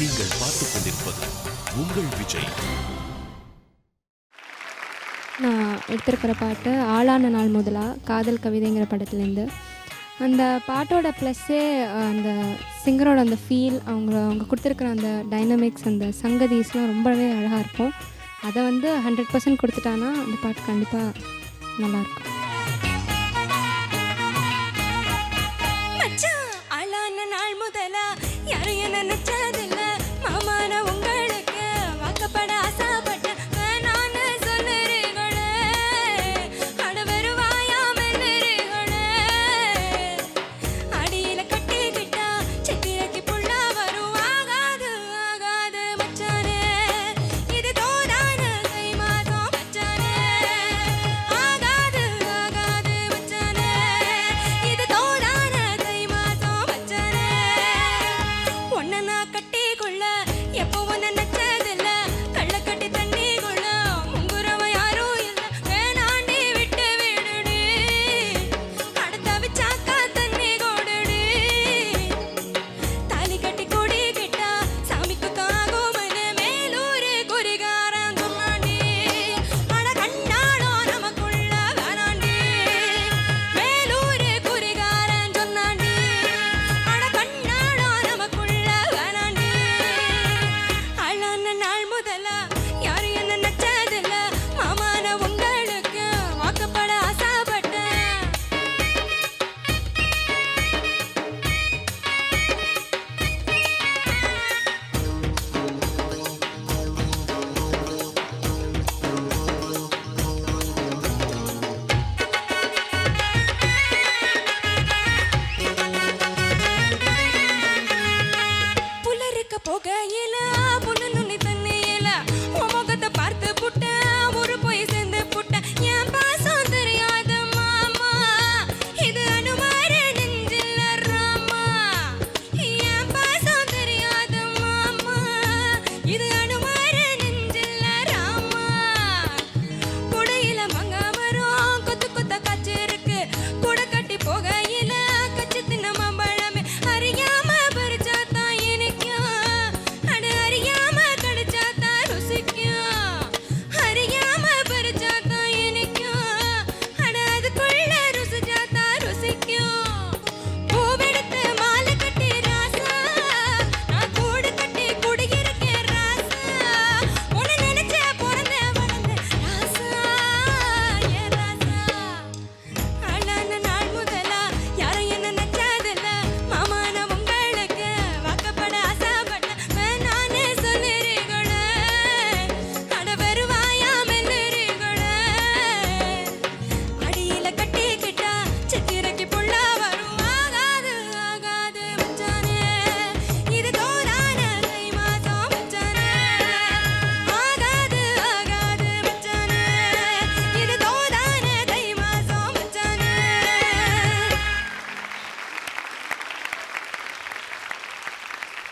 நீங்கள் பார்த்துக் கொண்டிருப்பது உங்கள் விஜய். நான் எடுத்திருக்கிற பாட்டு ஆளான நாள் முதலா காதல் கவிதைங்கிற படத்துலேருந்து. அந்த பாட்டோட ப்ளஸ்ஸே அந்த சிங்கரோட அந்த ஃபீல், அவங்க கொடுத்துருக்குற அந்த டைனமிக்ஸ், அந்த சங்கதிஸ்லாம் ரொம்பவே அழகாக இருக்கும். அதை 100% கொடுத்துட்டானா அந்த பாட்டு கண்டிப்பாக நல்லாயிருக்கும்.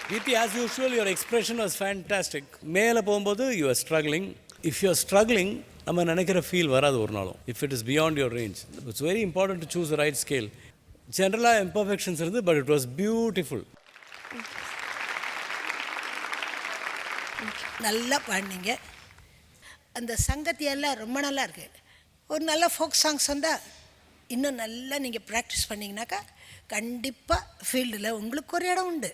Geeti, as usual, your expression was fantastic. மேலே போகும்போது you are struggling. If you are struggling, நம்ம நினைக்கிற ஃபீல் வராது ஒரு நாளும். If it is beyond your range. It's very important to choose the right scale. ஜென்ரலாக imperfections இருந்து, but it was beautiful. நல்லா பாடினீங்க. அந்த சங்கத்தியெல்லாம் ரொம்ப நல்லா இருக்கு. ஒரு நல்ல ஃபோக் சாங்ஸ் வந்தால் இன்னும் நல்லா நீங்கள் ப்ராக்டிஸ் பண்ணிங்கனாக்கா கண்டிப்பாக ஃபீல்டில் உங்களுக்கு ஒரு இடம் உண்டு.